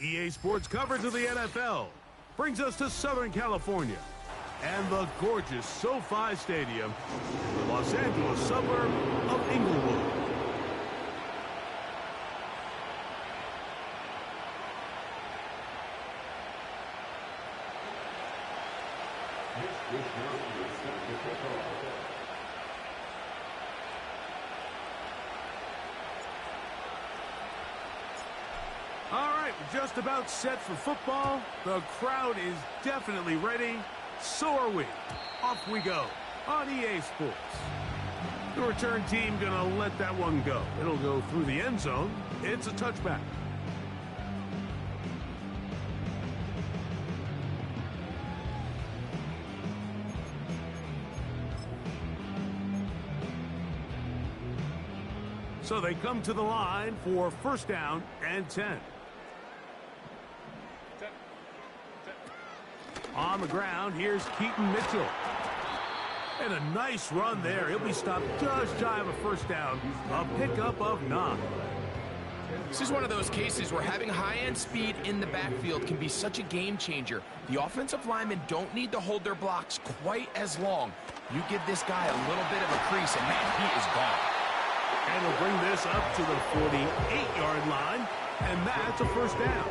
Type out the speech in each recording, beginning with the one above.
EA Sports coverage of the NFL brings us to Southern California and the gorgeous SoFi Stadium in the Los Angeles suburb of Inglewood. All right, we're just about set for football. The crowd is definitely ready. So are we. Off we go on EA Sports. The return team gonna let that one go. It'll go through the end zone. It's a touchback. So they come to the line for first down and 10. On the ground, here's Keaton Mitchell. And a nice run there. He'll be stopped just shy of a first down. A pickup of 9. This is one of those cases where having high-end speed in the backfield can be such a game changer. The offensive linemen don't need to hold their blocks quite as long. You give this guy a little bit of a crease, and man, he is gone. And he'll bring this up to the 48-yard line, and that's a first down.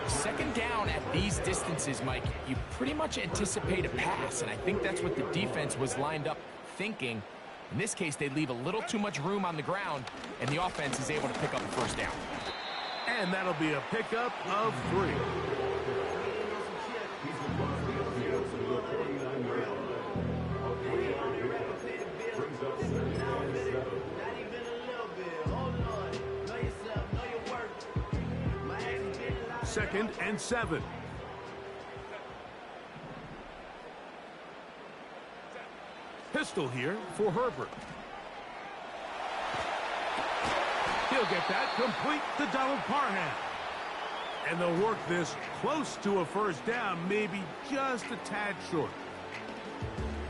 Second down at these distances, Mike, you pretty much anticipate a pass, and I think that's what the defense was lined up thinking. In this case, they leave a little too much room on the ground, and the offense is able to pick up a first down. And that'll be a pickup of 3. Second and 7. Pistol here for Herbert. He'll get that complete to Donald Parham. And they'll work this close to a first down, maybe just a tad short.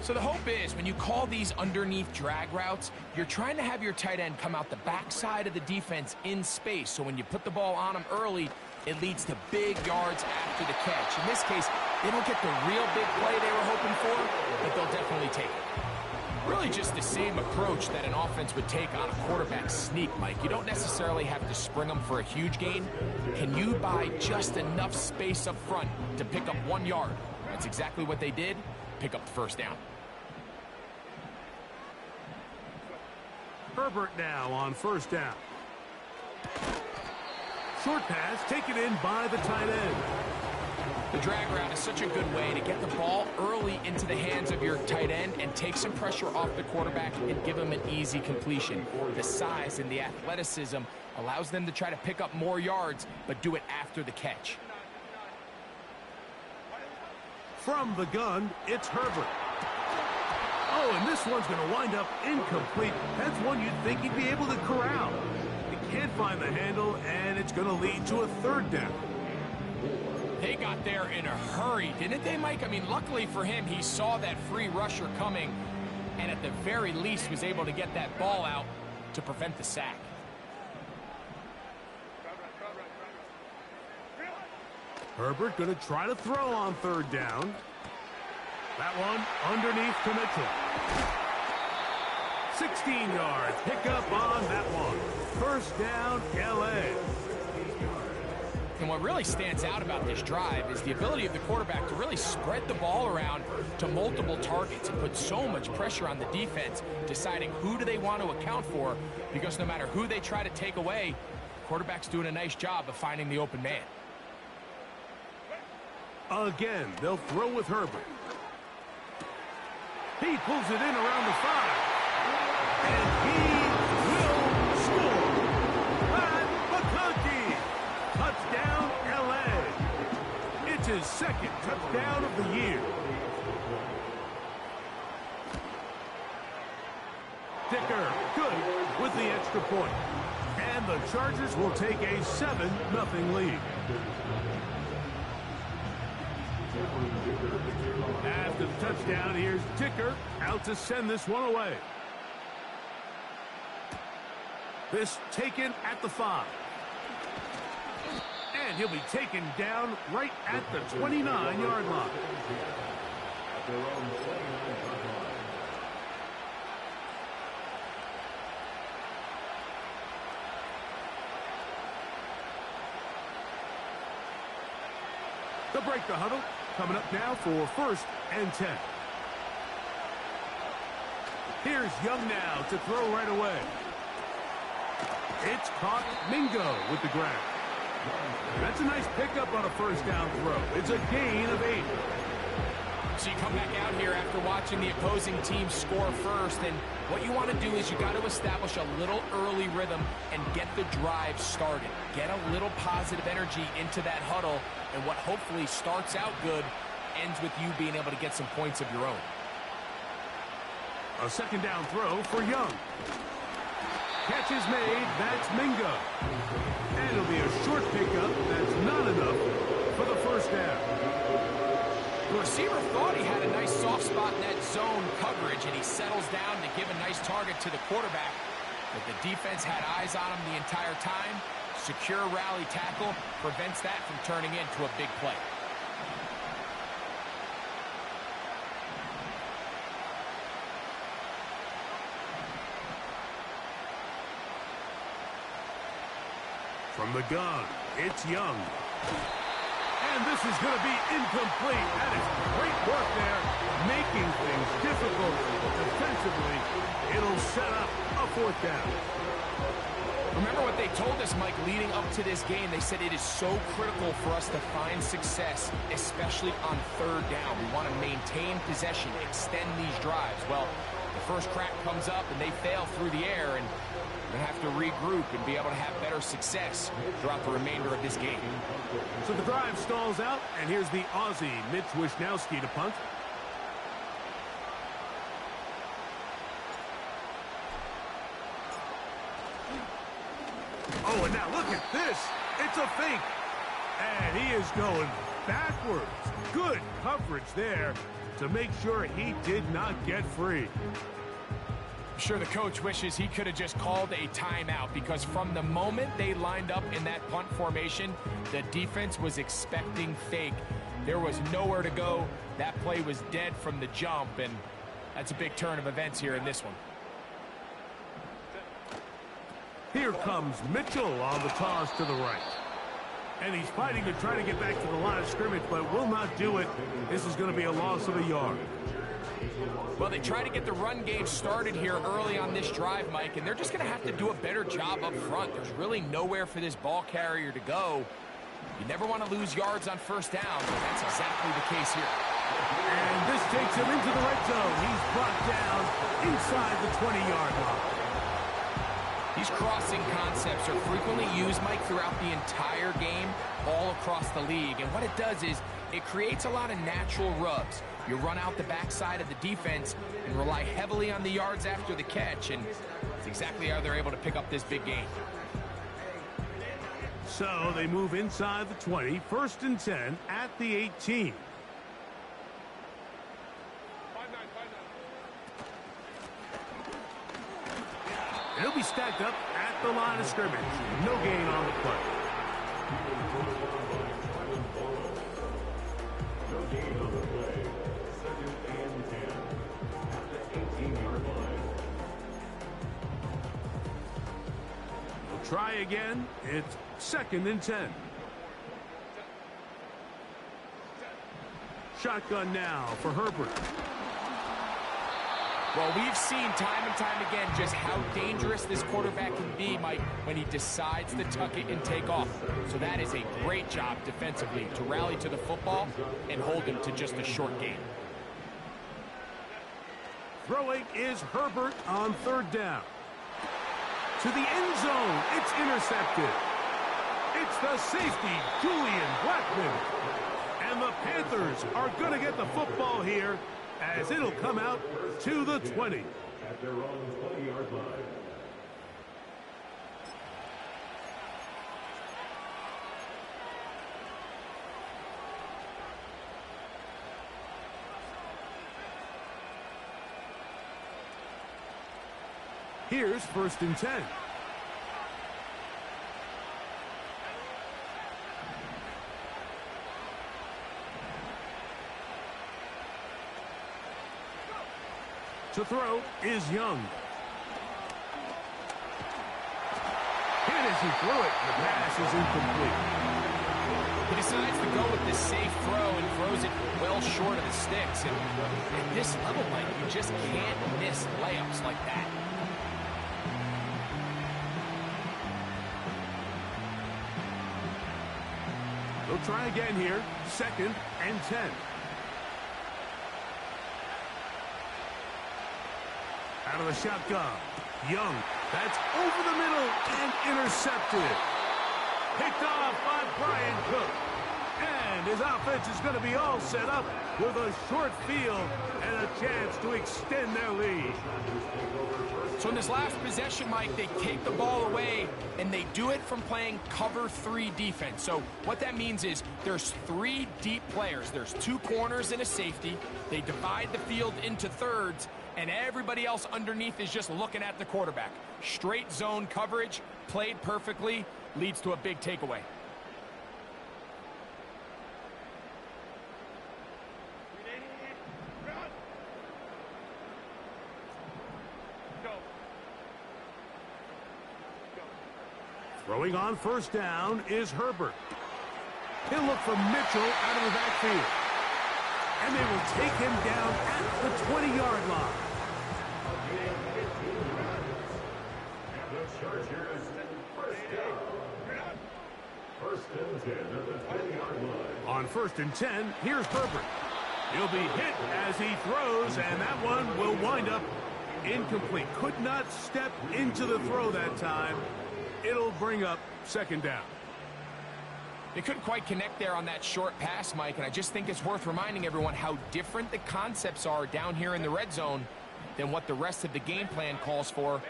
So the hope is when you call these underneath drag routes, you're trying to have your tight end come out the backside of the defense in space. So when you put the ball on him early, it leads to big yards after the catch. In this case, they don't get the real big play they were hoping for, but they'll definitely take it. Really just the same approach that an offense would take on a quarterback sneak, Mike. You don't necessarily have to spring them for a huge gain. Can you buy just enough space up front to pick up 1 yard? That's exactly what they did. Pick up the first down. Herbert now on first down. Short pass taken in by the tight end. The drag route is such a good way to get the ball early into the hands of your tight end and take some pressure off the quarterback and give him an easy completion. The size and the athleticism allows them to try to pick up more yards, but do it after the catch. From the gun, it's Herbert. Oh, and this one's going to wind up incomplete. That's one you'd think he'd be able to corral. He can't find the handle, and it's going to lead to a third down. They got there in a hurry, didn't they, Mike? I mean, luckily for him, he saw that free rusher coming, and at the very least was able to get that ball out to prevent the sack. Herbert going to try to throw on third down. That one underneath to Mitchell. 16 yards. Pick up on that one. First down, L.A. And what really stands out about this drive is the ability of the quarterback to really spread the ball around to multiple targets and put so much pressure on the defense, deciding who do they want to account for, because no matter who they try to take away, the quarterback's doing a nice job of finding the open man. Again, they'll throw with Herbert. He pulls it in around the 5. And he will score. Pat McConkey. Touchdown, L.A. his second touchdown of the year. Dicker, good with the extra point. And the Chargers will take a 7-0 lead. After the touchdown, here's Dicker out to send this one away. This taken at the 5. And he'll be taken down right at the 29-yard line. They'll break the huddle. Coming up now for 1st and 10. Here's Young now to throw right away. It's caught. Mingo with the grab. That's a nice pickup on a 1st down throw. It's a gain of 8. So you come back out here after watching the opposing team score first, and what you want to do is you got to establish a little early rhythm and get the drive started. Get a little positive energy into that huddle, and what hopefully starts out good ends with you being able to get some points of your own. A 2nd down throw for Young. Catch is made. That's Mingo. And it'll be a short pickup. That's not enough for the 1st down. The receiver thought he had a nice soft spot in that zone coverage, and he settles down to give a nice target to the quarterback. But the defense had eyes on him the entire time. Secure rally tackle prevents that from turning into a big play. From the gun, it's Young. And this is going to be incomplete. That is great work there, making things difficult defensively. It'll set up a 4th down. Remember what they told us, Mike, leading up to this game. They said it is so critical for us to find success, especially on 3rd down. We want to maintain possession, extend these drives. Well, the first crack comes up, and they fail through the air, and we're going to have to regroup and be able to have better success throughout the remainder of this game. So the drive stalls out, and here's the Aussie, Mitch Wisnowski, to punt. Oh, and now look at this. It's a fake. And he is going backwards. Good coverage there to make sure he did not get free. I'm sure the coach wishes he could have just called a timeout, because from the moment they lined up in that punt formation, the defense was expecting fake. There was nowhere to go. That play was dead from the jump, and that's a big turn of events here in this one. Here comes Mitchell on the toss to the right. And he's fighting to try to get back to the line of scrimmage, but will not do it. This is going to be a loss of a yard. Well, they try to get the run game started here early on this drive, Mike, and they're just going to have to do a better job up front. There's really nowhere for this ball carrier to go. You never want to lose yards on 1st down, but that's exactly the case here. And this takes him into the red zone. He's brought down inside the 20-yard line. These crossing concepts are frequently used, Mike, throughout the entire game, all across the league. And what it does is it creates a lot of natural rubs. You run out the backside of the defense and rely heavily on the yards after the catch, and it's exactly how they're able to pick up this big gain. So they move inside the 20, 1st and 10 at the 18. He'll be stacked up at the line of scrimmage. No gain on the play. We'll try again. It's 2nd and 10. Shotgun now for Herbert. Well, we've seen time and time again just how dangerous this quarterback can be, Mike, when he decides to tuck it and take off. So that is a great job defensively to rally to the football and hold him to just a short gain. Throwing is Herbert on 3rd down. To the end zone. It's intercepted. It's the safety, Julian Blackman. And the Panthers are going to get the football here as it'll come out to the 20. At their own 20-yard line. Here's 1st and 10. To throw is Young. Hit as he threw it. The pass is incomplete. He decides to go with the safe throw and throws it well short of the sticks. And at this level, Mike, you just can't miss layups like that. They'll try again here. 2nd and 10. Out of the shotgun. Young. That's over the middle and intercepted. Picked off by Brian Cook. And his offense is going to be all set up with a short field and a chance to extend their lead. So in this last possession, Mike, they take the ball away, and they do it from playing cover 3 defense. So what that means is there's 3 deep players. There's 2 corners and a safety. They divide the field into thirds, and everybody else underneath is just looking at the quarterback. Straight zone coverage, played perfectly, leads to a big takeaway. Throwing on 1st down is Herbert. He'll look for Mitchell out of the backfield. And they will take him down at the 20-yard line. The Chargers, 1st down. 1st and 10 at the 20-yard line. On 1st and 10, here's Herbert. He'll be hit as he throws, and that one will wind up incomplete. Could not step into the throw that time. It'll bring up 2nd down. They couldn't quite connect there on that short pass, Mike, and I just think it's worth reminding everyone how different the concepts are down here in the red zone than what the rest of the game plan calls for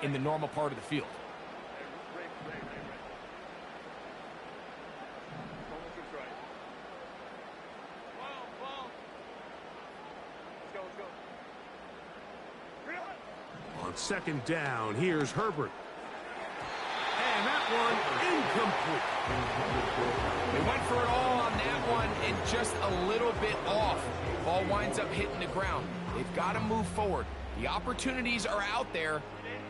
in the normal part of the field. On 2nd down, here's Herbert. And that one incomplete. They went for it all on that one and just a little bit off. Ball winds up hitting the ground. They've got to move forward. The opportunities are out there.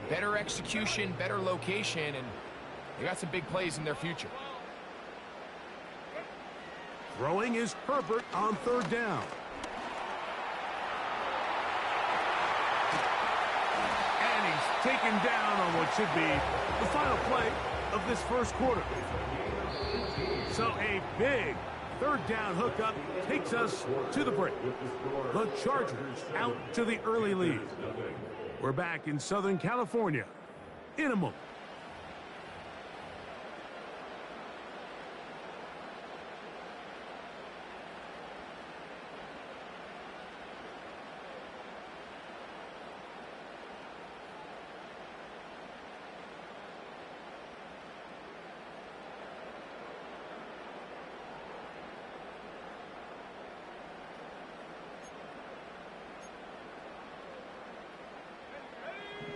Better execution, better location, and they got some big plays in their future. Throwing is Herbert on 3rd down. And he's taken down on what should be the final play of this 1st quarter. So a big 3rd down hookup takes us to the break. The Chargers out to the early lead. We're back in Southern California in a moment.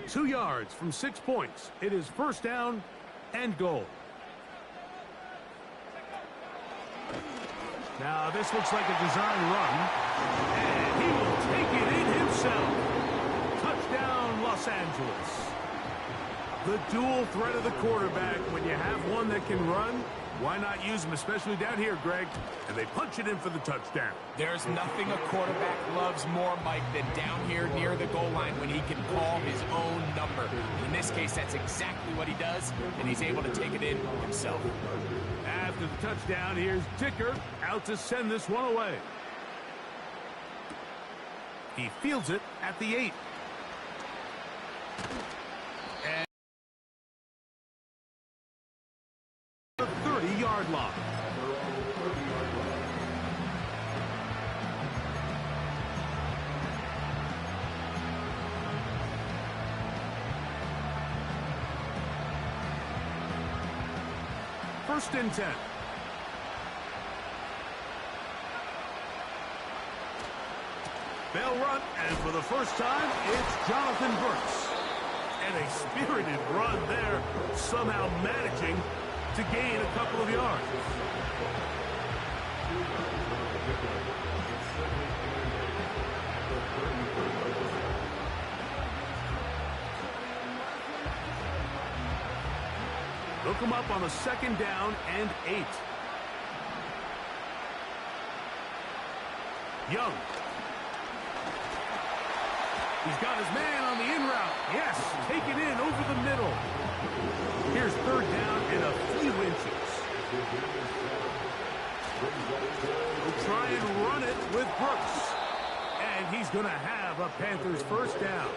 Two yards from 6 points. It is 1st down and goal. Now this looks like a design run. And he will take it in himself. Touchdown, Los Angeles. The dual threat of the quarterback. When you have one that can run, why not use him, especially down here, Greg? And they punch it in for the touchdown. There's nothing a quarterback loves more, Mike, than down here near the goal line when he can call his own number. In this case, that's exactly what he does, and he's able to take it in himself. After the touchdown, here's Dicker out to send this one away. He fields it at the 8. And the 30-yard line. first and 10. They'll run, and for the first time, it's Jonathan Brooks. And a spirited run there, somehow managing to gain a couple of yards. Look him up on a second down and 8. Young. He's got his man on the in route. Yes, taken in over the middle. Here's third down in a few inches. We'll try and run it with Brooks. And he's going to have a Panthers first down.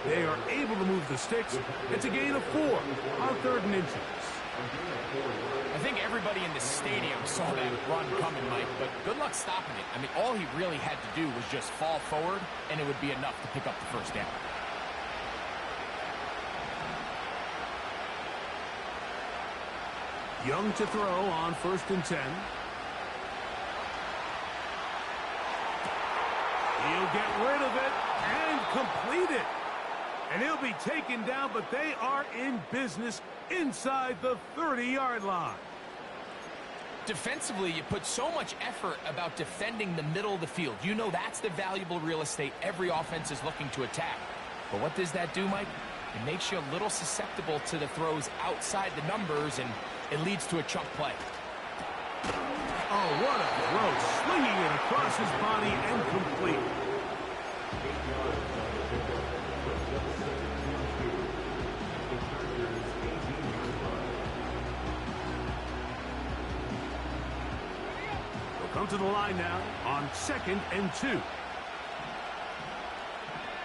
They are able to move the sticks. It's a gain of 4 on 3rd and inches. I think everybody in the stadium saw that run coming, Mike, but good luck stopping it. I mean, all he really had to do was just fall forward, and it would be enough to pick up the first down. Young to throw on 1st and 10. He'll get rid of it and complete it. And he'll be taken down, but they are in business inside the 30-yard line. Defensively, you put so much effort about defending the middle of the field. You know that's the valuable real estate every offense is looking to attack. But what does that do, Mike? It makes you a little susceptible to the throws outside the numbers, and it leads to a chunk play. Oh, what a throw. Slinging it across his body and complete. Come to the line now on 2nd and 2.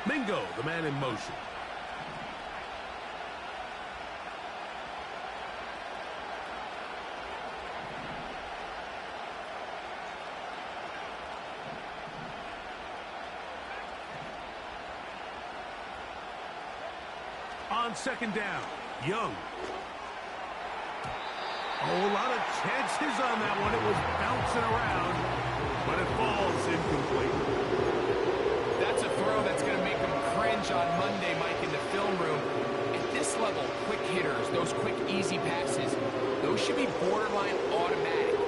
Mingo, the man in motion. On 2nd down, Young. Oh, a lot of chances on that one. It was bouncing around, but it falls incomplete. That's a throw that's going to make them cringe on Monday, Mike, in the film room. At this level, quick hitters, those quick, easy passes, those should be borderline automatic.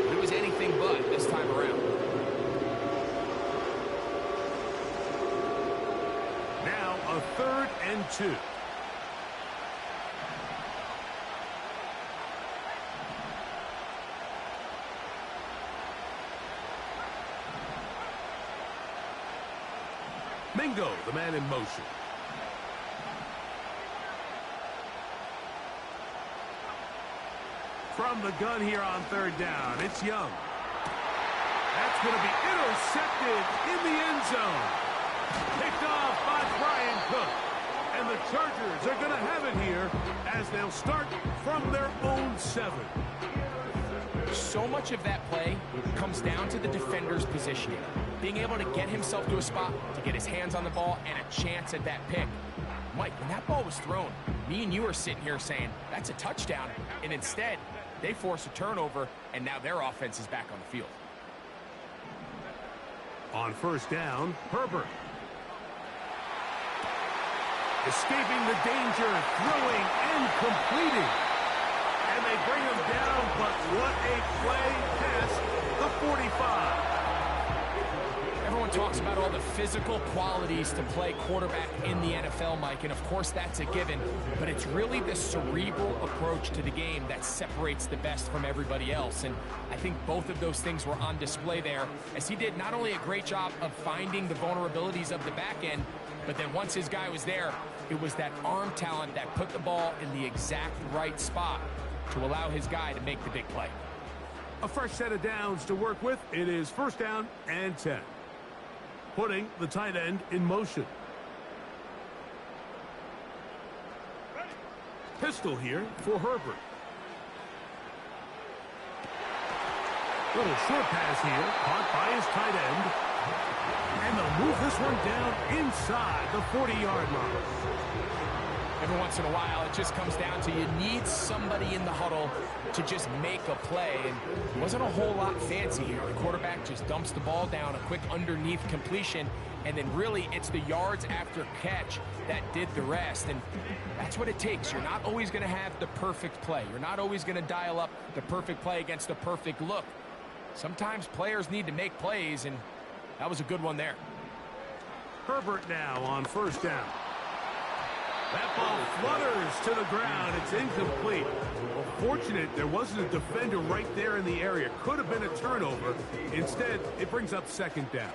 But it was anything but this time around. Now a 3rd and 2. Mingo, the man in motion. From the gun here on 3rd down, it's Young. That's going to be intercepted in the end zone. Picked off by Brian Cook. And the Chargers are going to have it here as they'll start from their own 7. So much of that play comes down to the defender's positioning. Being able to get himself to a spot, to get his hands on the ball, and a chance at that pick. Mike, when that ball was thrown, me and you are sitting here saying, that's a touchdown. And instead, they force a turnover, and now their offense is back on the field. On 1st down, Herbert. Escaping the danger, throwing and completing. And they bring him down, but what a play past the 45. Everyone talks about all the physical qualities to play quarterback in the NFL, Mike, and of course that's a given, but it's really the cerebral approach to the game that separates the best from everybody else, and I think both of those things were on display there, as he did not only a great job of finding the vulnerabilities of the back end, but then once his guy was there, it was that arm talent that put the ball in the exact right spot to allow his guy to make the big play. A fresh set of downs to work with. It is 1st down and 10. Putting the tight end in motion. Pistol here for Herbert. Little short pass here, caught by his tight end. And they'll move this one down inside the 40-yard line. Every once in a while, it just comes down to you need somebody in the huddle to just make a play. And it wasn't a whole lot fancy here. The quarterback just dumps the ball down, a quick underneath completion, and then really it's the yards after catch that did the rest. And that's what it takes. You're not always going to have the perfect play. You're not always going to dial up the perfect play against the perfect look. Sometimes players need to make plays, and that was a good one there. Herbert now on first down. That ball flutters to the ground. It's incomplete. Well, fortunate there wasn't a defender right there in the area. Could have been a turnover. Instead, it brings up second down.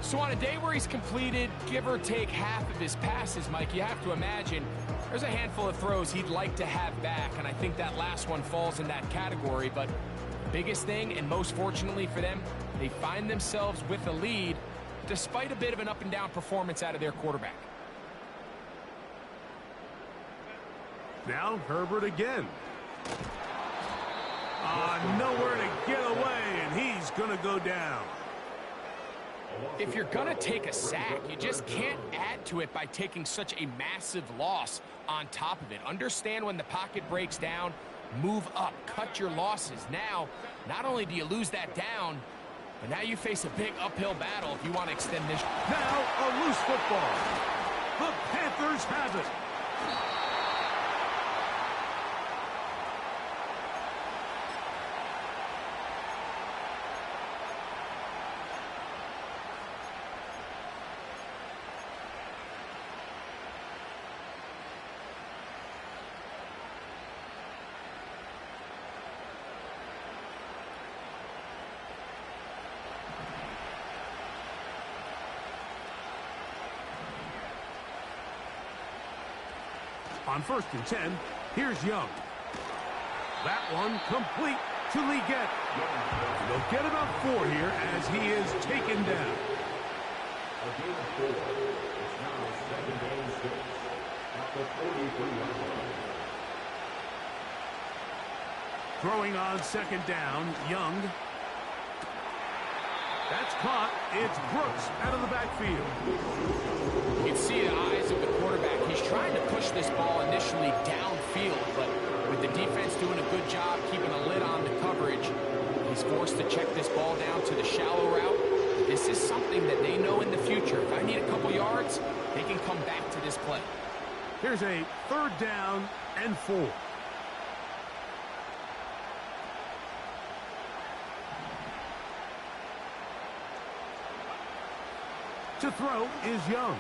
So on a day where he's completed, give or take half of his passes, Mike, you have to imagine there's a handful of throws he'd like to have back, and I think that last one falls in that category. But the biggest thing, and most fortunately for them, they find themselves with a lead despite a bit of an up-and-down performance out of their quarterback. Now Herbert again. Nowhere to get away, and he's going to go down. If you're going to take a sack, you just can't add to it by taking such a massive loss on top of it. Understand when the pocket breaks down, move up, cut your losses. Now, not only do you lose that down, but now you face a big uphill battle if you want to extend this. Now a loose football. The Panthers have it. On 1st and 10, here's Young. That one complete to Leggett. They'll get about 4 here as he is taken down. A gain of 4. It's now 2nd and 6 at the 43-yard line. Throwing on 2nd down, Young. That's caught. It's Brooks out of the backfield. You can see the eyes of the quarterback. He's trying to push this ball initially downfield, but with the defense doing a good job keeping a lid on the coverage, he's forced to check this ball down to the shallow route. This is something that they know in the future. If I need a couple yards, they can come back to this play. Here's a 3rd down and 4. To throw is Young.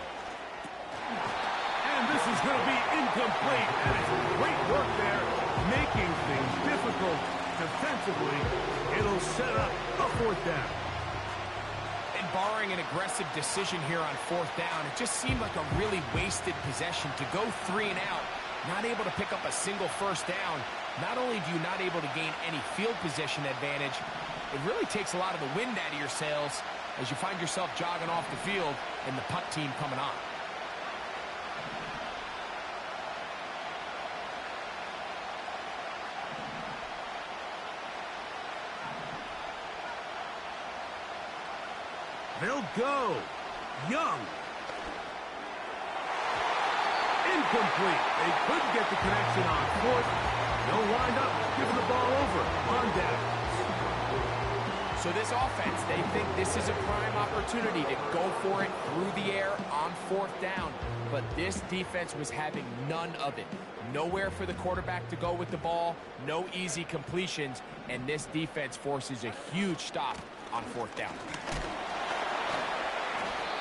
And this is going to be incomplete. And it's great work there, making things difficult defensively. It'll set up a 4th down. And barring an aggressive decision here on 4th down, it just seemed like a really wasted possession to go 3 and out, not able to pick up a single 1st down. Not only do you not able to gain any field position advantage, it really takes a lot of the wind out of your sails as you find yourself jogging off the field and the punt team coming on. They'll go. Young. Incomplete. They couldn't get the connection on 4th. They'll wind up giving the ball over on down. So this offense, they think this is a prime opportunity to go for it through the air on 4th down. But this defense was having none of it. Nowhere for the quarterback to go with the ball, no easy completions, and this defense forces a huge stop on 4th down.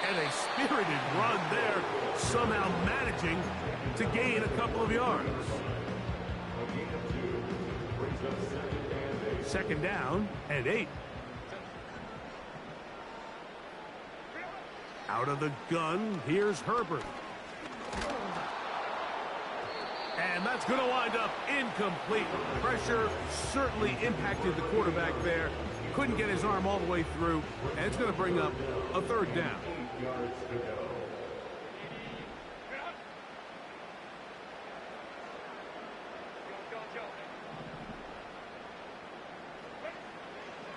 And a spirited run there, somehow managing to gain a couple of yards. A gain of 2 brings up 2nd down and 8. Out of the gun, here's Herbert. And that's going to wind up incomplete. Pressure certainly impacted the quarterback there. Couldn't get his arm all the way through, and it's going to bring up a 3rd down. 8 yards to go.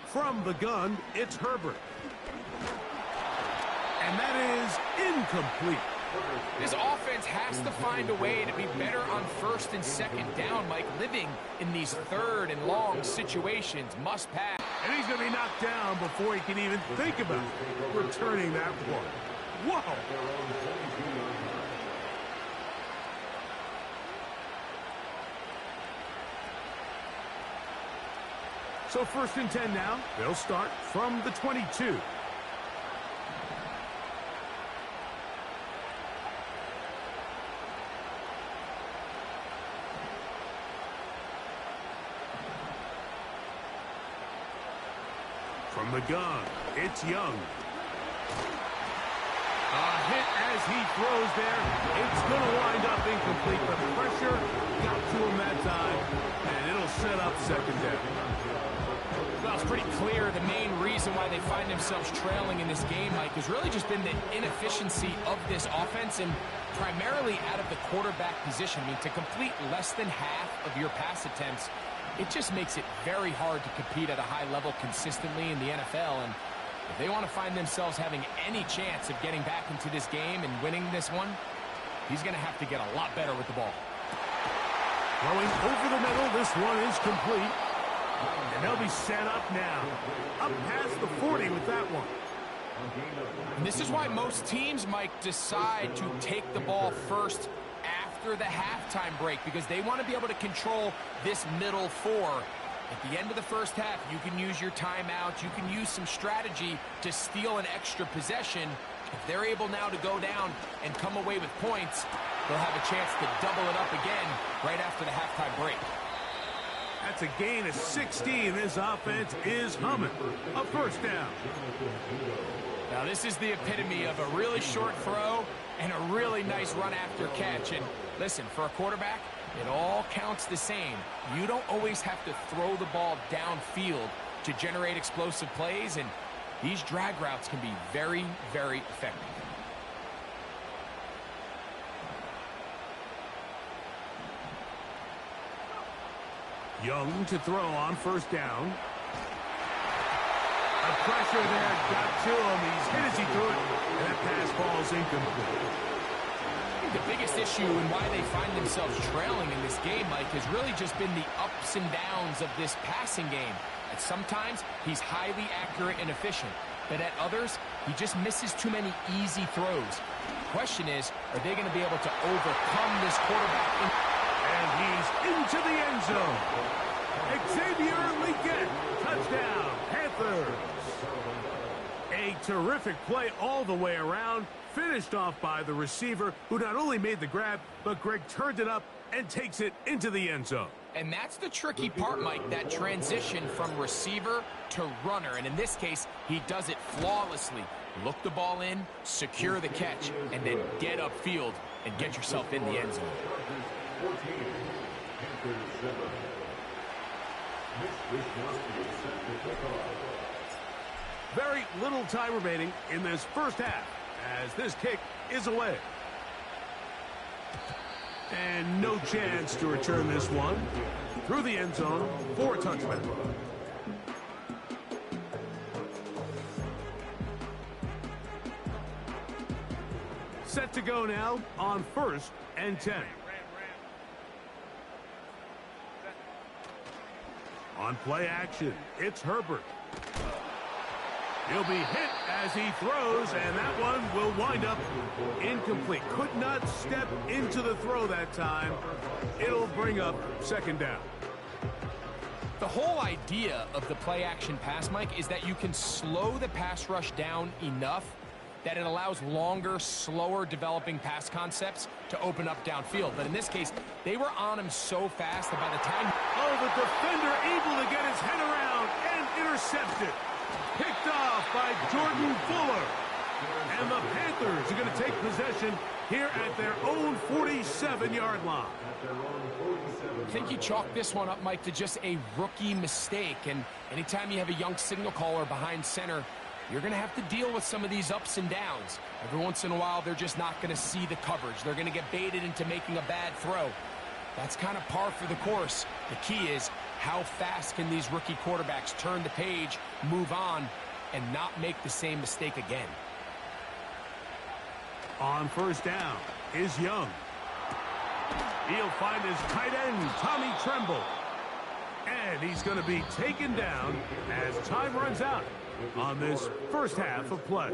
From the gun, it's Herbert. And that is incomplete. This offense has to find a way to be better on first and second down, Mike. Living in these third and long situations, must pass. And he's going to be knocked down before he can even think about returning that one. Whoa! So first and 10 now. They'll start from the 22. From the gun, it's Young. A hit as he throws there. It's going to wind up incomplete. The pressure got to him that time, and it'll set up second down. Well, it's pretty clear the main reason why they find themselves trailing in this game, Mike, has really just been the inefficiency of this offense and primarily out of the quarterback position. I mean, to complete less than half of your pass attempts, it just makes it very hard to compete at a high level consistently in the NFL. And if they want to find themselves having any chance of getting back into this game and winning this one, he's going to have to get a lot better with the ball. Throwing over the middle, this one is complete. And they'll be set up now. Up past the 40 with that one. And this is why most teams, Mike, decide to take the ball first after the halftime break, because they want to be able to control this middle four. At the end of the first half, you can use your timeouts. You can use some strategy to steal an extra possession. If they're able now to go down and come away with points, they'll have a chance to double it up again right after the halftime break. That's a gain of 16. This offense is humming. A first down. Now, this is the epitome of a really short throw and a really nice run after catch. And listen, for a quarterback, it all counts the same. You don't always have to throw the ball downfield to generate explosive plays, and these drag routes can be very, very effective. Young to throw on first down. The pressure there got to him. He's hit as he threw it, and that pass ball's incomplete. I think the biggest issue and why they find themselves trailing in this game, Mike, has really just been the ups and downs of this passing game. At sometimes, he's highly accurate and efficient, but at others, he just misses too many easy throws. The question is, are they going to be able to overcome this quarterback? And he's into the end zone. Xavier Legette, touchdown, Panthers. A terrific play all the way around, finished off by the receiver, who not only made the grab, but Greg turned it up and takes it into the end zone. And that's the tricky part, Mike, that transition from receiver to runner. And in this case, he does it flawlessly. Look the ball in, secure the catch, and then get upfield and get yourself in the end zone. 14, Panthers 7. Mitch Wisnowski is set to kick off. Very little time remaining in this first half as this kick is away. And no chance to return this one through the end zone for a touchdown. Set to go now on first and 10. On play action, it's Herbert. He'll be hit as he throws, and that one will wind up incomplete. Could not step into the throw that time. It'll bring up second down. The whole idea of the play action pass, Mike, is that you can slow the pass rush down enough that it allows longer, slower developing pass concepts to open up downfield. But in this case, they were on him so fast that by the time... Oh, the defender able to get his head around and intercepted. Picked off by Jordan Fuller. And the Panthers are going to take possession here at their own 47-yard line. I think you chalk this one up, Mike, to just a rookie mistake. And anytime you have a young signal caller behind center, you're going to have to deal with some of these ups and downs. Every once in a while, they're just not going to see the coverage. They're going to get baited into making a bad throw. That's kind of par for the course. The key is, how fast can these rookie quarterbacks turn the page, move on, and not make the same mistake again? On first down is Young. He'll find his tight end, Tommy Tremble. And he's going to be taken down as time runs out on this first half of play.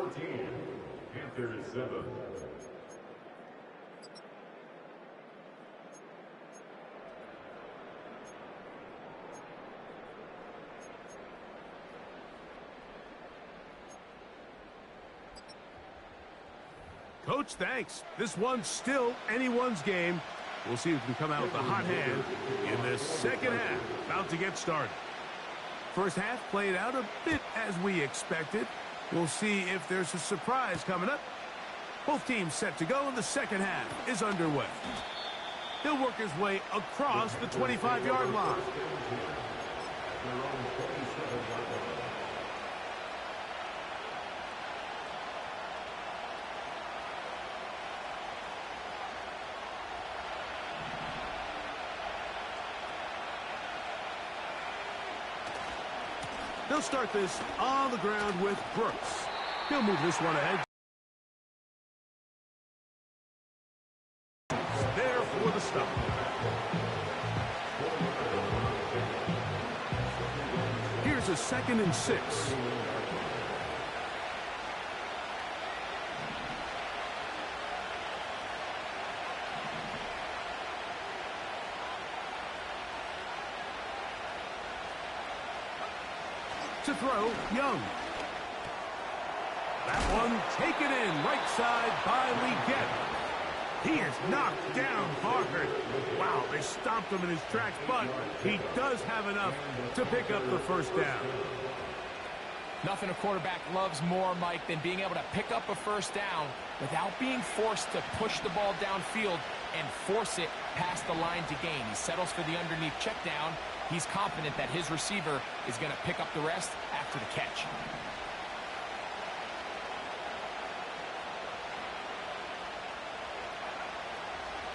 37. Coach, thanks. This one's still anyone's game. We'll see who can come out with a hot hand in this second half. About to get started. First half played out a bit as we expected. We'll see if there's a surprise coming up. Both teams set to go, and the second half is underway. He'll work his way across the 25-yard line. They'll start this on the ground with Brooks. He'll move this one ahead. There for the stop. Here's a 2nd and 6. To throw, Young. That one taken in, right side by Leggett. He is knocked down hard. Wow, they stomped him in his tracks, but he does have enough to pick up the first down. Nothing a quarterback loves more, Mike, than being able to pick up a first down without being forced to push the ball downfield and force it past the line to gain. He settles for the underneath check down. He's confident that his receiver is going to pick up the rest after the catch.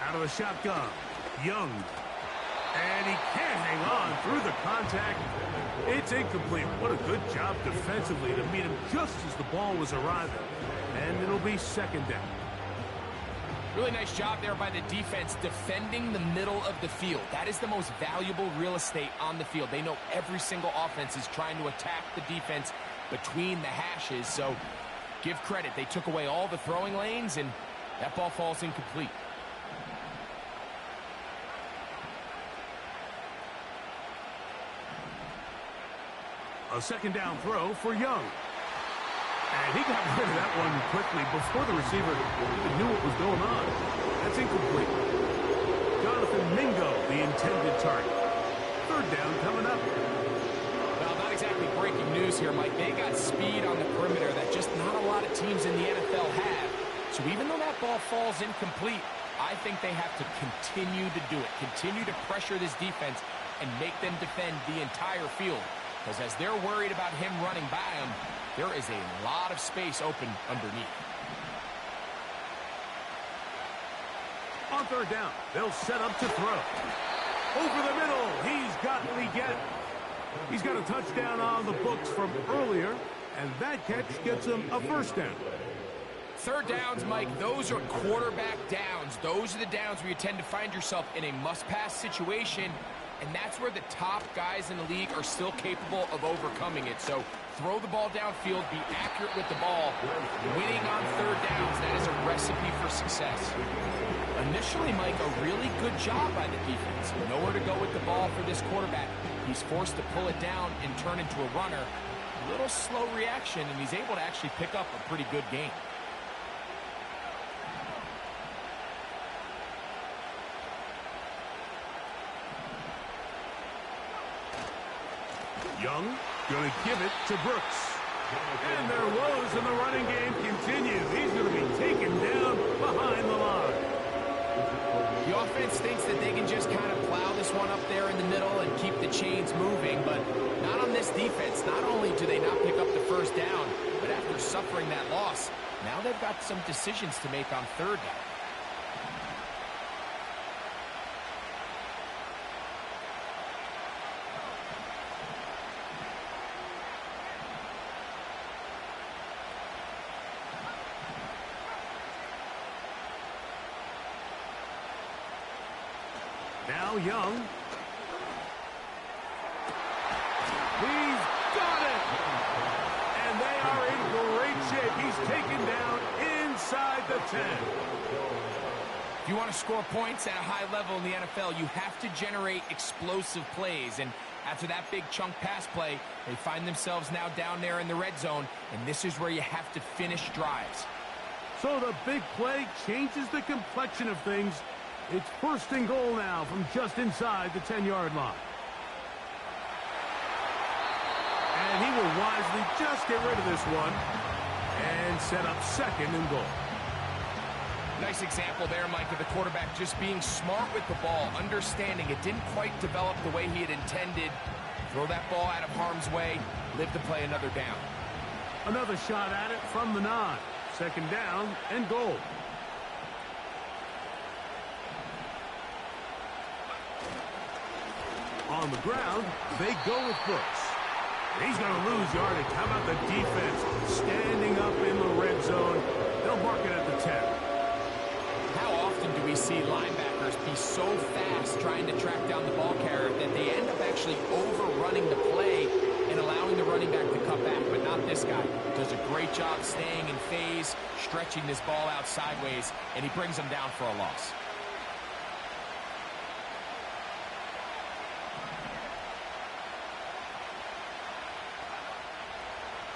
Out of the shotgun, Young. And he can't hang on through the contact. It's incomplete. What a good job defensively to meet him just as the ball was arriving. And it'll be second down. Really nice job there by the defense defending the middle of the field. That is the most valuable real estate on the field. They know every single offense is trying to attack the defense between the hashes. So give credit. They took away all the throwing lanes, and that ball falls incomplete. A second down throw for Young. And he got rid of that one quickly before the receiver even knew what was going on. That's incomplete. Jonathan Mingo, the intended target. Third down coming up. Well, not exactly breaking news here, Mike. They got speed on the perimeter that just not a lot of teams in the NFL have. So even though that ball falls incomplete, I think they have to continue to do it. Continue to pressure this defense and make them defend the entire field. Because as they're worried about him running by them, there is a lot of space open underneath. On third down, they'll set up to throw. Over the middle, he's got Leggett. He's got a touchdown on the books from earlier, and that catch gets him a first down. Third downs, Mike, those are quarterback downs. Those are the downs where you tend to find yourself in a must-pass situation, and that's where the top guys in the league are still capable of overcoming it. So throw the ball downfield, be accurate with the ball. Winning on third downs, that is a recipe for success. Initially, Mike, a really good job by the defense. Nowhere to go with the ball for this quarterback. He's forced to pull it down and turn into a runner. A little slow reaction, and he's able to actually pick up a pretty good game. Young going to give it to Brooks. And their woes in the running game continue. He's going to be taken down behind the line. The offense thinks that they can just kind of plow this one up there in the middle and keep the chains moving, but not on this defense. Not only do they not pick up the first down, but after suffering that loss, now they've got some decisions to make on third down. ball young. He's got it! And they are in great shape. He's taken down inside the 10. If you want to score points at a high level in the NFL, you have to generate explosive plays. And after that big chunk pass play, they find themselves now down there in the red zone, and this is where you have to finish drives. So the big play changes the complexion of things. It's first and goal now from just inside the 10-yard line. And he will wisely just get rid of this one and set up second and goal. Nice example there, Mike, of the quarterback just being smart with the ball, understanding it didn't quite develop the way he had intended. Throw that ball out of harm's way, live to play another down. Another shot at it from the 9. Second down and goal. On the ground, they go with Brooks. He's going to lose yardage. How about the defense standing up in the red zone? They'll mark it at the 10. How often do we see linebackers be so fast trying to track down the ball carrier that they end up actually overrunning the play and allowing the running back to cut back? But not this guy. Does a great job staying in phase, stretching this ball out sideways, and he brings them down for a loss.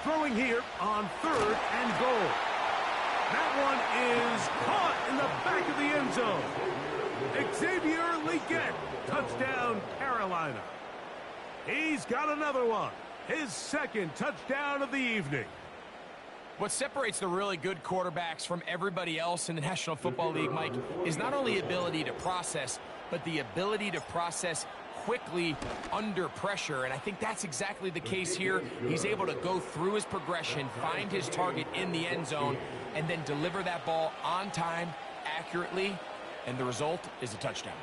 Throwing here on 3rd and goal. That one is caught in the back of the end zone. Xavier Legette, touchdown Carolina. He's got another one. His second touchdown of the evening. What separates the really good quarterbacks from everybody else in the National Football League, Mike, is not only ability to process, but the ability to process quickly under pressure, and I think that's exactly the case here. He's able to go through his progression, find his target in the end zone, and then deliver that ball on time, accurately, and the result is a touchdown.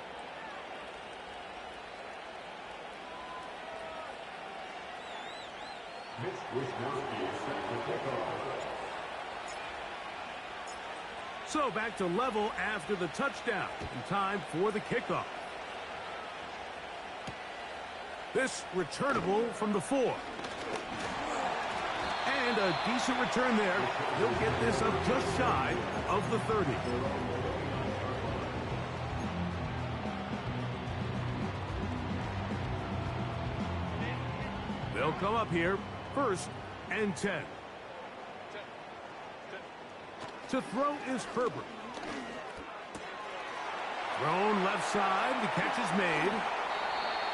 So back to level after the touchdown, and time for the kickoff. This returnable from the 4. And a decent return there. He'll get this up just shy of the 30. They'll come up here, 1st and 10. To throw is Herbert. Thrown left side, the catch is made.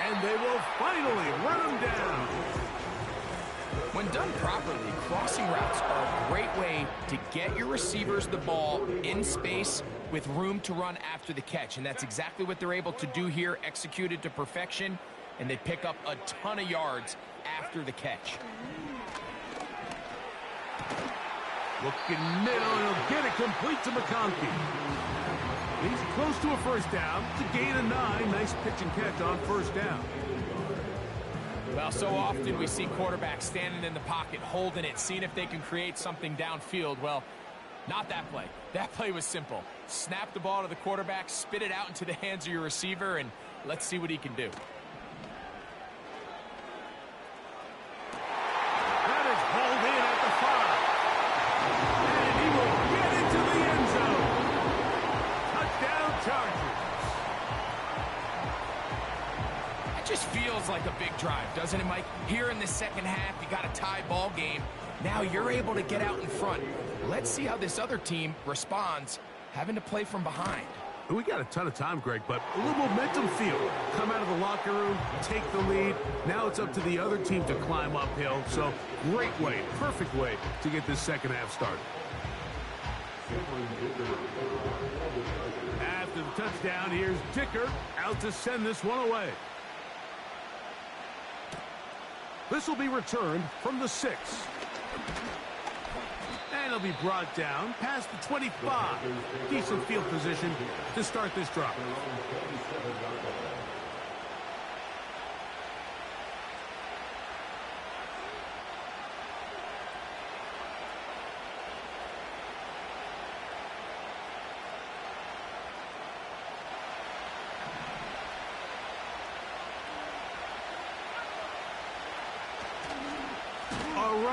And they will finally run him down. When done properly, crossing routes are a great way to get your receivers the ball in space with room to run after the catch. And that's exactly what they're able to do here, executed to perfection. And they pick up a ton of yards after the catch. Looking middle, and he'll get it complete to McConkey. He's close to a first down. It's a gain of 9. Nice pitch and catch on first down. Well, so often we see quarterbacks standing in the pocket, holding it, seeing if they can create something downfield. Well, not that play. That play was simple. Snap the ball to the quarterback, spit it out into the hands of your receiver, and let's see what he can do. That is hauled in at the 5. And he will get into the end zone. Touchdown Chargers. It just feels like a big drive, doesn't it, Mike? Here in the second half, you got a tie ball game. Now you're able to get out in front. Let's see how this other team responds, having to play from behind. We got a ton of time, Greg, but a little momentum feel. Come out of the locker room, take the lead. Now it's up to the other team to climb uphill. So great way, perfect way to get this second half started. After the touchdown, here's Dicker out to send this one away. This will be returned from the 6. And it'll be brought down past the 25. Decent field position to start this drive.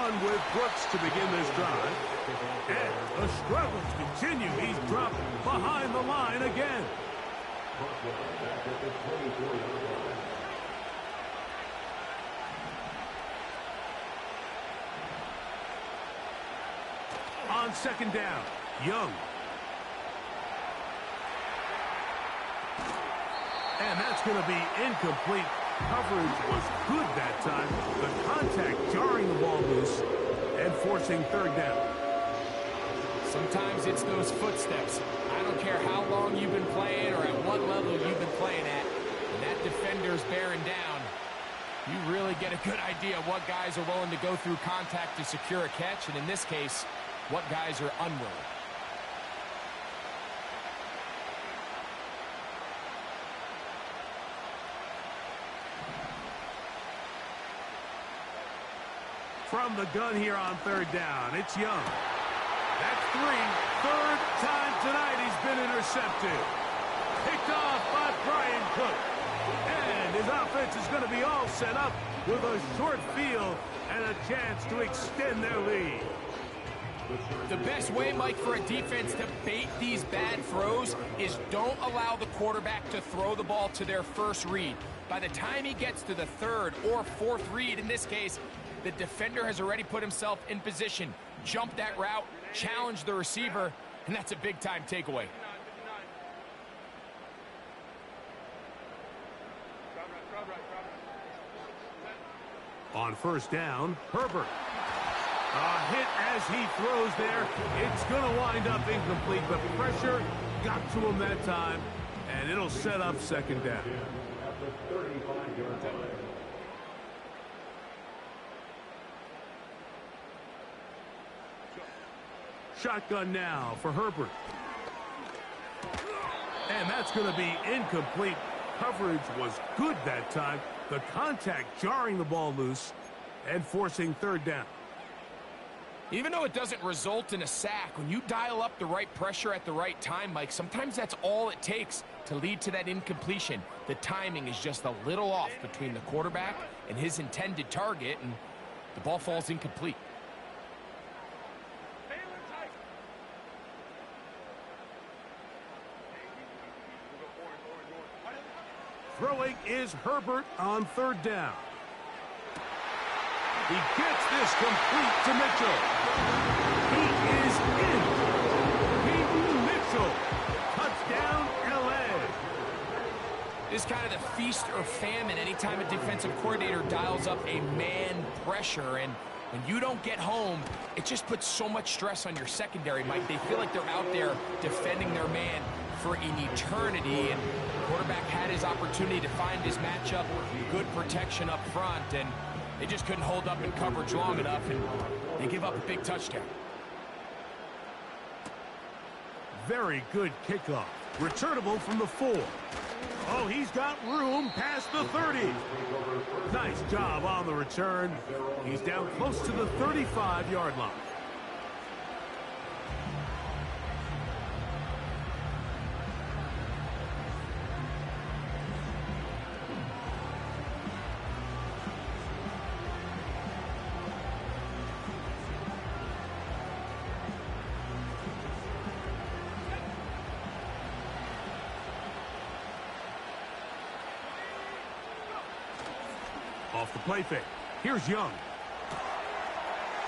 run with Brooks to begin this drive. And the struggles continue. He's dropped behind the line again. On second down, Young. And that's going to be incomplete. Coverage was good that time. The contact jarring the ball loose and forcing third down. Sometimes it's those footsteps. I don't care how long you've been playing or at what level you've been playing at. When that defender's bearing down, you really get a good idea of what guys are willing to go through contact to secure a catch, and in this case, what guys are unwilling. From the gun here on third down, it's Young. That's three. Third time tonight he's been intercepted. Picked off by Brian Cook. And his offense is going to be all set up with a short field and a chance to extend their lead. The best way, Mike, for a defense to bait these bad throws is don't allow the quarterback to throw the ball to their first read. By the time he gets to the third or fourth read, in this case, the defender has already put himself in position, jumped that route, challenged the receiver, and that's a big-time takeaway. On first down, Herbert. A hit as he throws there. It's going to wind up incomplete, but pressure got to him that time, and it'll set up second down. Shotgun now for Herbert. And that's going to be incomplete. Coverage was good that time. The contact jarring the ball loose and forcing third down. Even though it doesn't result in a sack, when you dial up the right pressure at the right time, Mike, sometimes that's all it takes to lead to that incompletion. The timing is just a little off between the quarterback and his intended target, and the ball falls incomplete. Throwing is Herbert on third down. He gets this complete to Mitchell. He is in. Peyton Mitchell. Touchdown, L.A. This is kind of the feast or famine anytime a defensive coordinator dials up a man pressure, and when you don't get home, it just puts so much stress on your secondary, Mike. They feel like they're out there defending their man for an eternity, and the quarterback had his opportunity to find his matchup, good protection up front, and they just couldn't hold up in coverage long enough, and they give up a big touchdown. Very good kickoff. Returnable from the 4. Oh, he's got room past the 30. Nice job on the return. He's down close to the 35-yard line. Off the play fake. Here's Young.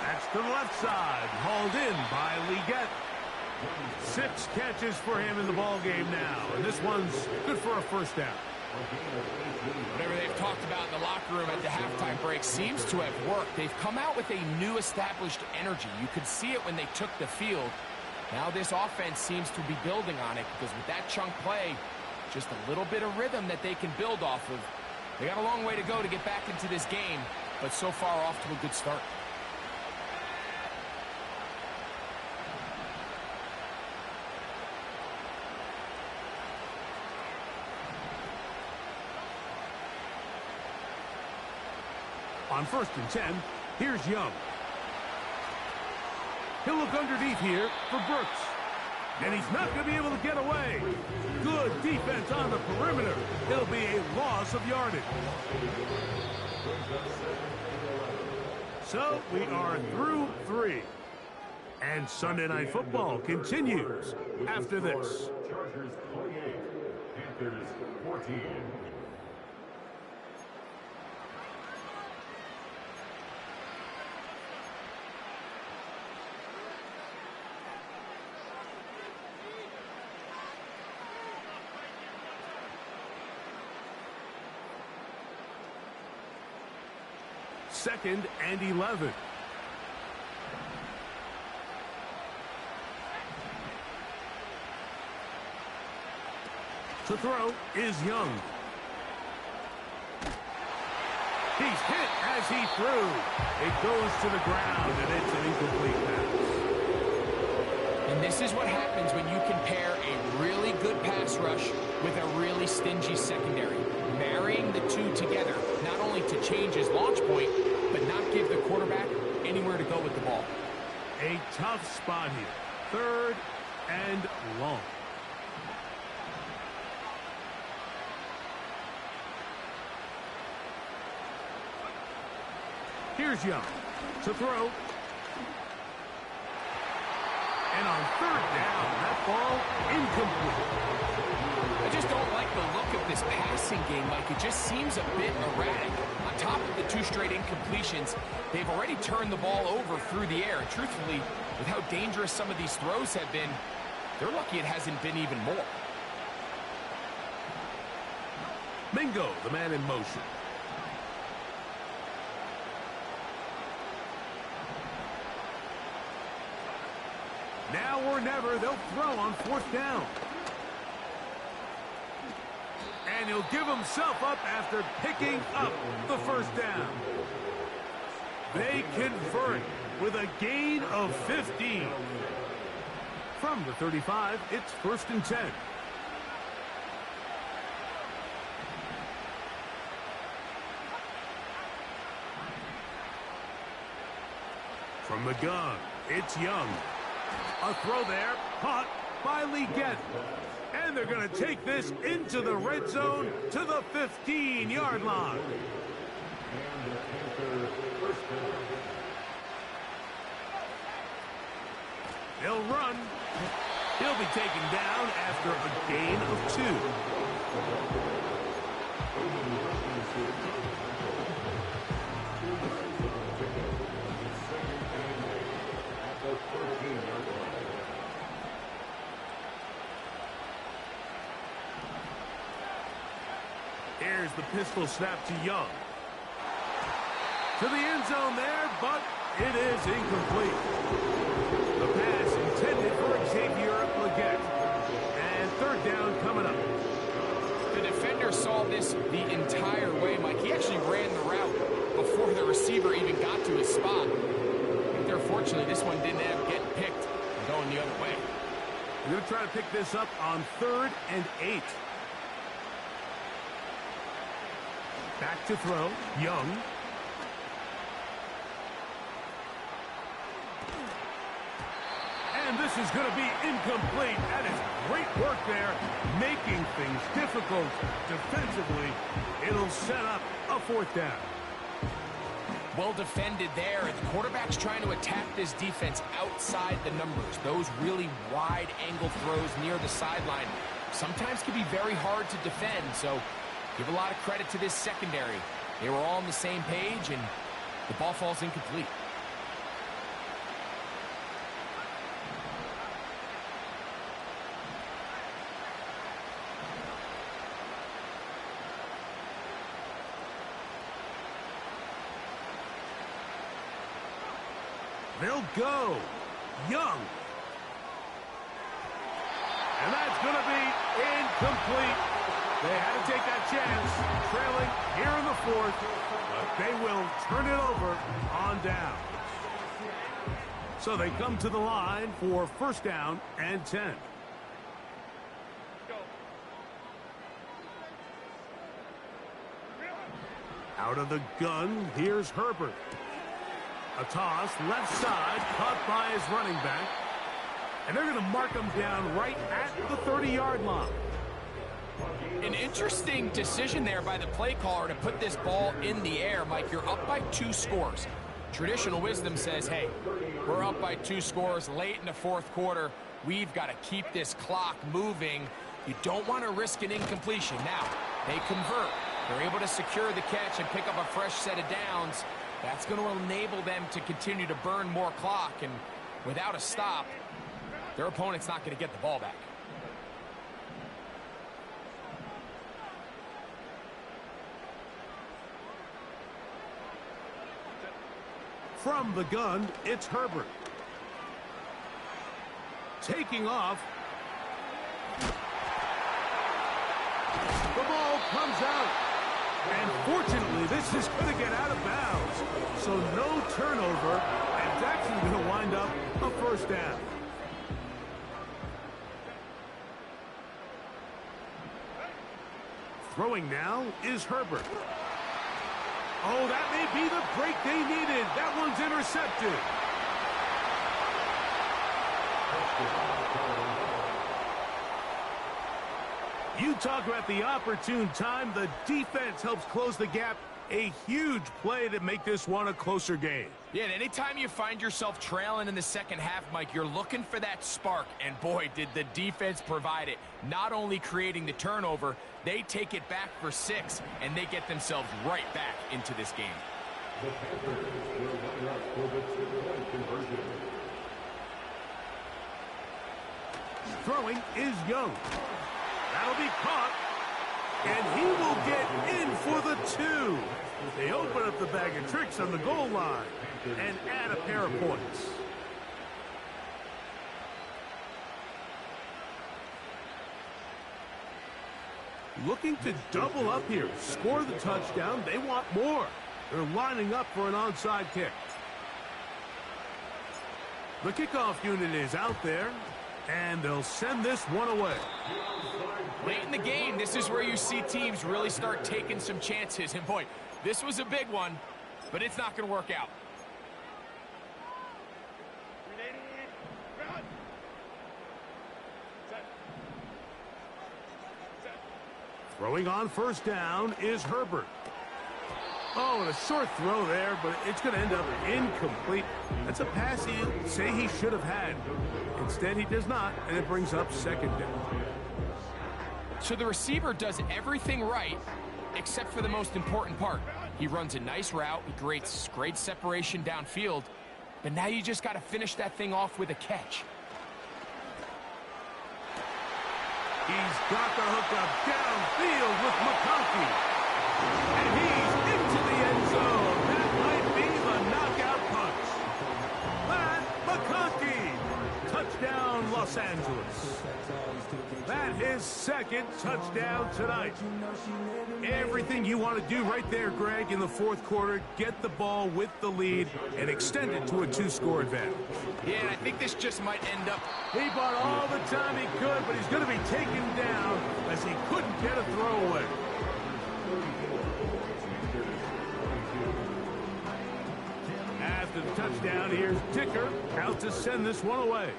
That's to the left side. Hauled in by Leggett. 6 catches for him in the ballgame now. And this one's good for a first down. Whatever they've talked about in the locker room at the halftime break seems to have worked. They've come out with a new established energy. You could see it when they took the field. Now this offense seems to be building on it, because with that chunk play, just a little bit of rhythm that they can build off of. They got a long way to go to get back into this game, but so far off to a good start. On 1st and 10, here's Young. He'll look underneath here for Brooks. And he's not going to be able to get away. Good defense on the perimeter. It'll be a loss of yardage. So we are through 3. And Sunday Night Football continues after this. Chargers 28, Panthers 14. Second and 11. To throw is Young. He's hit as he threw. It goes to the ground, and it's an incomplete pass. And this is what happens when you compare a really good pass rush with a really stingy secondary. Marrying the two together, not only to change his launch point, but not give the quarterback anywhere to go with the ball. A tough spot here. 3rd and long. Here's Young to throw. And on 3rd down, that ball incomplete. I just don't like the look of this passing game, Mike. It just seems a bit erratic. On top of the 2 straight incompletions, they've already turned the ball over through the air. And truthfully, with how dangerous some of these throws have been, they're lucky it hasn't been even more. Mingo, the man in motion. Now or never, they'll throw on 4th down. And he'll give himself up after picking up the 1st down. They convert with a gain of 15. From the 35, it's 1st and 10. From the gun, it's Young. A throw there, caught by Leggett. And they're going to take this into the red zone to the 15-yard line. They'll run. He'll be taken down after a gain of 2. Here's the pistol snap to Young. To the end zone there, but it is incomplete. The pass intended for Xavier Leggett. And 3rd down coming up. The defender saw this the entire way, Mike. He actually ran the route before the receiver even got to his spot. Unfortunately, this one didn't end up getting picked and going the other way. We're going to try to pick this up on 3rd and 8. Back to throw, Young. And this is going to be incomplete. That is great work there, making things difficult defensively. It'll set up a 4th down. Well defended there. The quarterback's trying to attack this defense outside the numbers. Those really wide angle throws near the sideline sometimes can be very hard to defend, so give a lot of credit to this secondary. They were all on the same page, and the ball falls incomplete. They'll go. Young. And that's going to be incomplete. They had to take that chance, trailing here in the 4th, but they will turn it over on down. So they come to the line for 1st down and 10. Out of the gun, here's Herbert. A toss, left side, caught by his running back. And they're going to mark him down right at the 30-yard line. An interesting decision there by the play caller to put this ball in the air. Mike, you're up by 2 scores. Traditional wisdom says, hey, we're up by 2 scores late in the 4th quarter. We've got to keep this clock moving. You don't want to risk an incompletion. Now, they convert. They're able to secure the catch and pick up a fresh set of downs. That's going to enable them to continue to burn more clock. And without a stop, their opponent's not going to get the ball back. From the gun, it's Herbert. Taking off. The ball comes out. And fortunately, this is going to get out of bounds. So no turnover, and it's actually going to wind up a first down. Throwing now is Herbert. Oh, that may be the break they needed. That one's intercepted. You talk about the opportune time. The defense helps close the gap. A huge play to make this one a closer game. Yeah, and anytime you find yourself trailing in the second half, Mike, you're looking for that spark. And boy, did the defense provide it. Not only creating the turnover, they take it back for 6, and they get themselves right back into this game. The Panthers will line up for the 2-point conversion. Throwing is Young. That'll be caught. And he will get in for the 2. They open up the bag of tricks on the goal line and add a pair of points. Looking to double up here. Score the touchdown. They want more. They're lining up for an onside kick. The kickoff unit is out there, and they'll send this one away. Late in the game, this is where you see teams really start taking some chances. And boy, this was a big one, but it's not going to work out. Throwing on first down is Herbert. Oh, and a short throw there, but it's going to end up incomplete. That's a pass he'd say he should have had. Instead, he does not, and it brings up second down. So the receiver does everything right, except for the most important part. He runs a nice route, he creates great separation downfield, but now you just got to finish that thing off with a catch. He's got the hook up downfield with McConkey. And he's into the end zone. That might be the knockout punch. Matt McConkey. Touchdown, Los Angeles. That his second touchdown tonight. Everything you want to do right there, Greg, in the 4th quarter. Get the ball with the lead and extend it to a 2-score advantage. Yeah, and I think this just might end up... He bought all the time he could, but he's going to be taken down as he couldn't get a throwaway. After the touchdown, here's Dicker out to send this one away.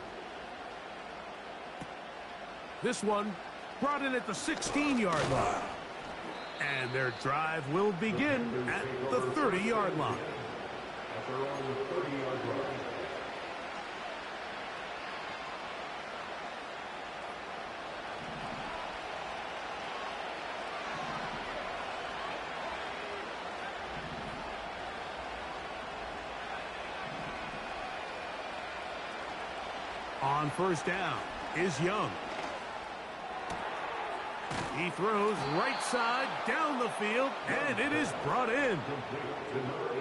This one brought in at the 16-yard line. And their drive will begin at the 30-yard line. They're on the 30-yard line. On first down is Young. He throws right side down the field, and it is brought in.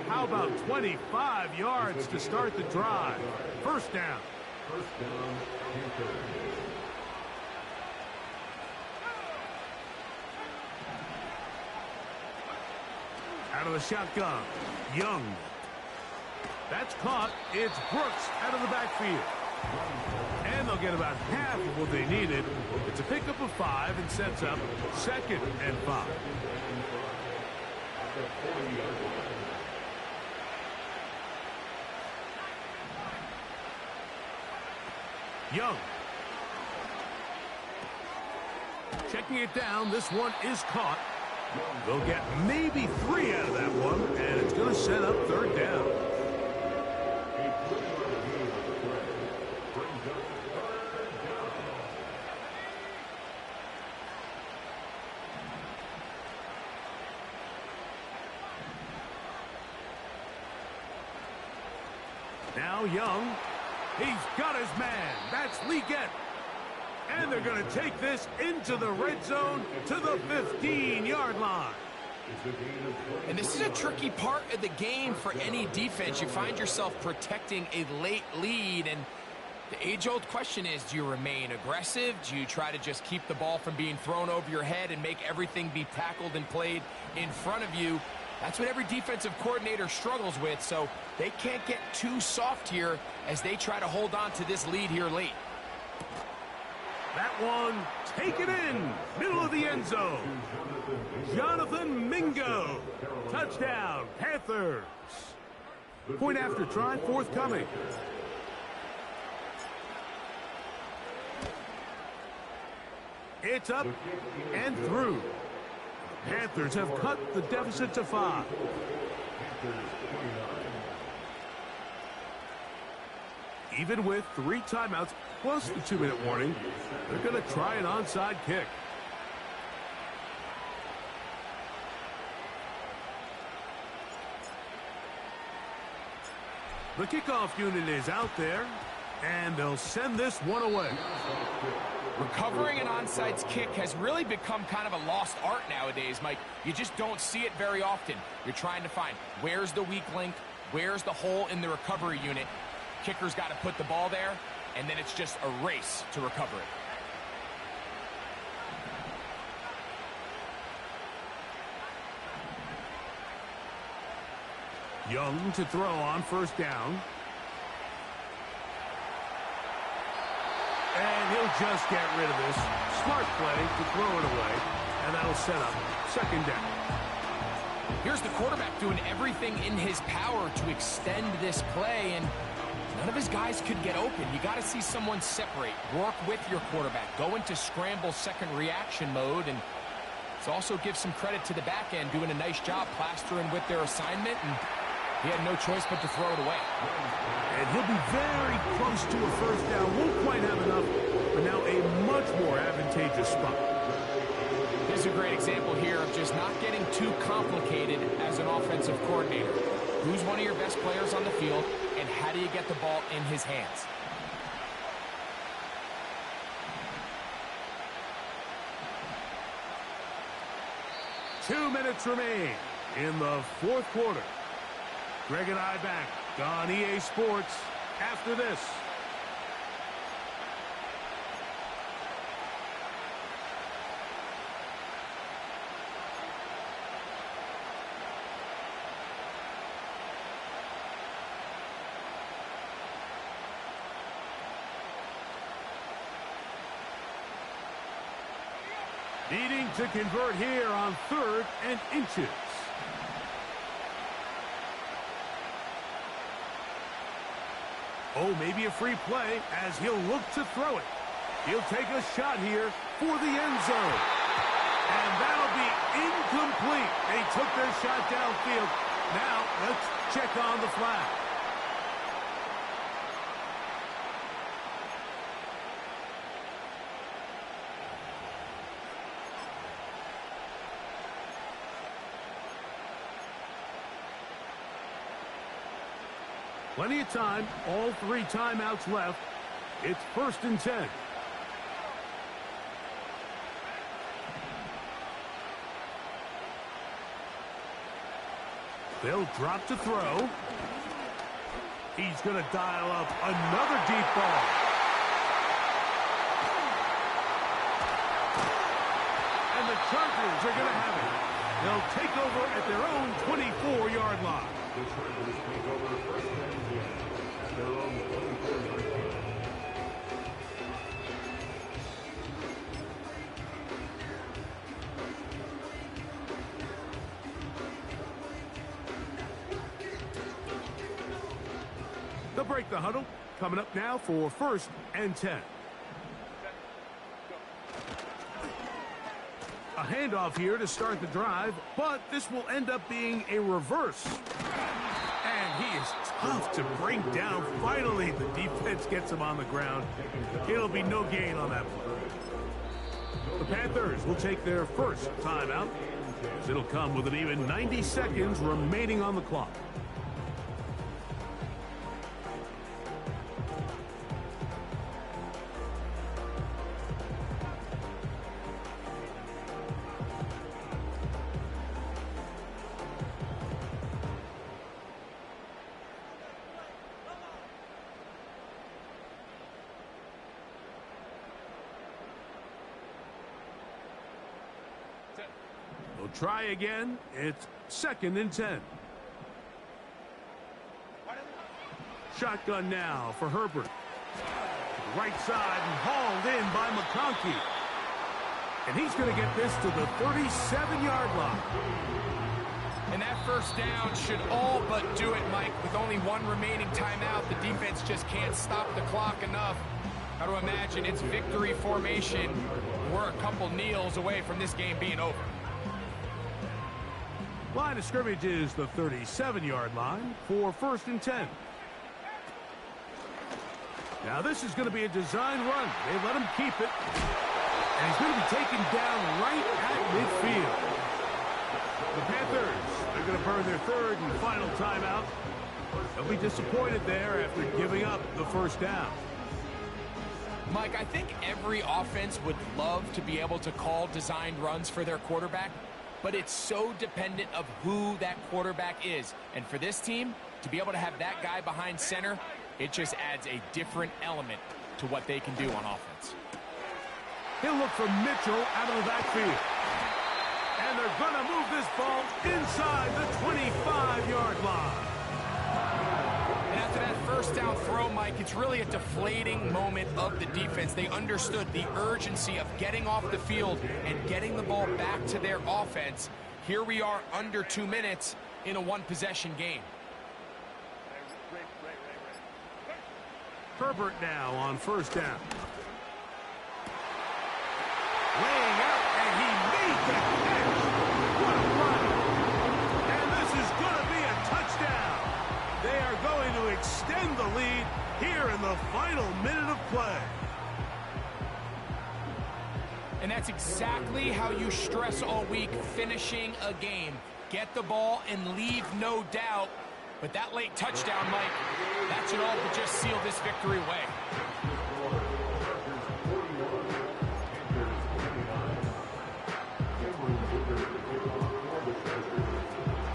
How about 25 yards to start the drive? First down. First down, Panthers. Out of the shotgun, Young. That's caught. It's Brooks out of the backfield. And they'll get about half of what they needed. It's a pickup of 5 and sets up 2nd and 5. Young. Checking it down. This one is caught. They'll get maybe 3 out of that one, and it's going to set up 3rd down. Now Young. He's got his man. That's Leggett. And they're going to take this into the red zone to the 15-yard line. And this is a tricky part of the game for any defense. You find yourself protecting a late lead, and the age-old question is, do you remain aggressive? Do you try to just keep the ball from being thrown over your head and make everything be tackled and played in front of you? That's what every defensive coordinator struggles with, so they can't get too soft here as they try to hold on to this lead here late. That one, take it in, middle of the end zone. Jonathan Mingo, touchdown, Panthers. Point after try, forthcoming. It's up and through. Panthers have cut the deficit to 5. Even with 3 timeouts plus the 2-minute warning, they're going to try an onside kick. The kickoff unit is out there, and they'll send this one away. Recovering an onside kick has really become kind of a lost art nowadays, Mike. You just don't see it very often. You're trying to find where's the weak link, where's the hole in the recovery unit. Kicker's got to put the ball there, and then it's just a race to recover it. Young to throw on first down. And he'll just get rid of this. Smart play to throw it away, and that'll set up second down. Here's the quarterback doing everything in his power to extend this play, and none of his guys could get open. You got to see someone separate, work with your quarterback, go into scramble second reaction mode, and it also gives some credit to the back end doing a nice job plastering with their assignment, and he had no choice but to throw it away. And he'll be very close to a first down. Won't quite have enough, but now a much more advantageous spot. Here's a great example here of just not getting too complicated as an offensive coordinator. Who's one of your best players on the field, and how do you get the ball in his hands? Two minutes remain in the fourth quarter. Greg and I back on EA Sports after this. Needing to convert here on 3rd and inches. Oh, maybe a free play as he'll look to throw it. He'll take a shot here for the end zone. And that'll be incomplete. They took their shot downfield. Now let's check on the flag. Plenty of time, all 3 timeouts left. It's 1st and 10. They'll drop to throw. He's going to dial up another deep ball. And the Chargers are going to have it. They'll take over at their own 24-yard line. The Chargers take over 1st and 10 at their own 24-yard line. They'll break the huddle. Coming up now for 1st and 10. A handoff here to start the drive, but this will end up being a reverse. And he is tough to bring down. Finally, the defense gets him on the ground. It'll be no gain on that play. The Panthers will take their first timeout, as it'll come with an even 90 seconds remaining on the clock. try again. It's 2nd and 10. Shotgun now for Herbert. Right side and hauled in by McConkey. And he's going to get this to the 37-yard line. And that first down should all but do it, Mike. With only one remaining timeout, the defense just can't stop the clock enough. Got to imagine it's victory formation. We're a couple kneels away from this game being over. Line of scrimmage is the 37-yard line for 1st and 10. Now this is going to be a design run. They let him keep it. And he's going to be taken down right at midfield. The Panthers are going to burn their 3rd and final timeout. They'll be disappointed there after giving up the first down. Mike, I think every offense would love to be able to call designed runs for their quarterback, but it's so dependent of who that quarterback is. And for this team, to be able to have that guy behind center, it just adds a different element to what they can do on offense. He'll look for Mitchell out of the backfield. And they're going to move this ball inside the 25-yard line. And after that first down throw, Mike, it's really a deflating moment of the defense. They understood the urgency of getting off the field and getting the ball back to their offense. Here we are under 2 minutes in a one-possession game. Herbert now on first down. Laying out, and he made the catch. What a run. And this is going to be a touchdown. They are going to extend the lead here in the final minute of play. And that's exactly how you stress all week, finishing a game. Get the ball and leave no doubt. But that late touchdown, Mike, that should all but just seal this victory away.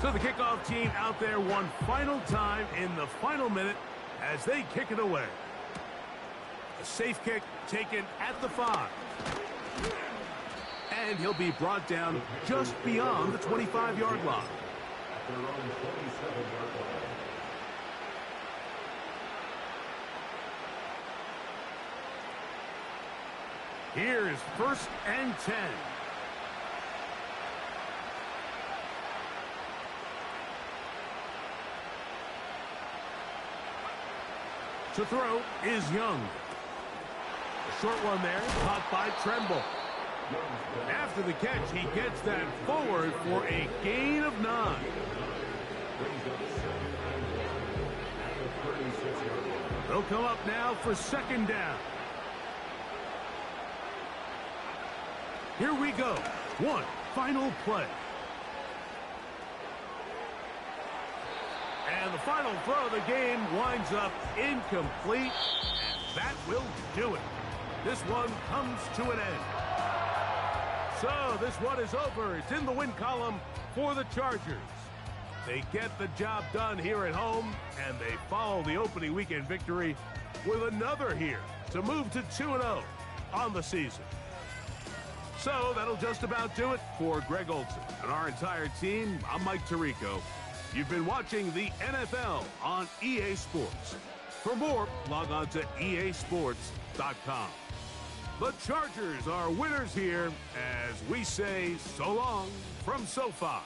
So the kickoff team out there one final time in the final minute as they kick it away. A safe kick taken at the 5. And he'll be brought down just beyond the 25-yard line. Here's 1st and 10. To throw is Young. A short one there, caught by Tremble. After the catch, he gets that forward for a gain of 9. They'll come up now for 2nd down. Here we go. One final play. And the final throw of the game winds up incomplete. And that will do it. This one comes to an end. So this one is over. It's in the win column for the Chargers. They get the job done here at home, and they follow the opening weekend victory with another here to move to 2-0 on the season. So that'll just about do it for Greg Olson and our entire team. I'm Mike Tirico. You've been watching the NFL on EA Sports. For more, log on to easports.com. The Chargers are winners here as we say so long from SoFi.